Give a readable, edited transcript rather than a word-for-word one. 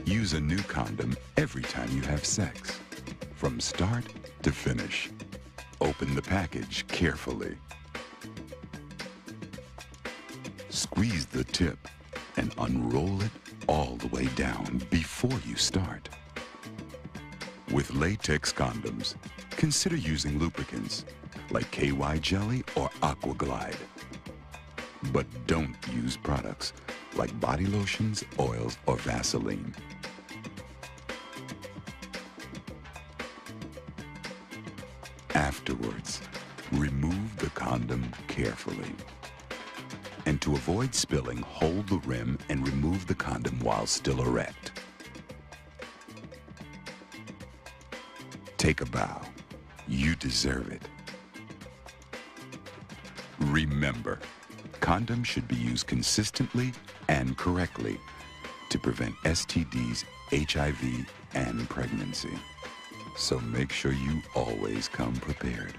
Use a new condom every time you have sex, from start to finish. Open the package carefully. Squeeze the tip and unroll it all the way down before you start. With latex condoms, consider using lubricants like KY Jelly or Aqua Glide. But don't use products like body lotions, oils, or Vaseline. Afterwards, remove the condom carefully. And to avoid spilling, hold the rim and remove the condom while still erect. Take a bow. You deserve it. Remember, condoms should be used consistently and correctly to prevent STDs, HIV, and pregnancy. So make sure you always come prepared.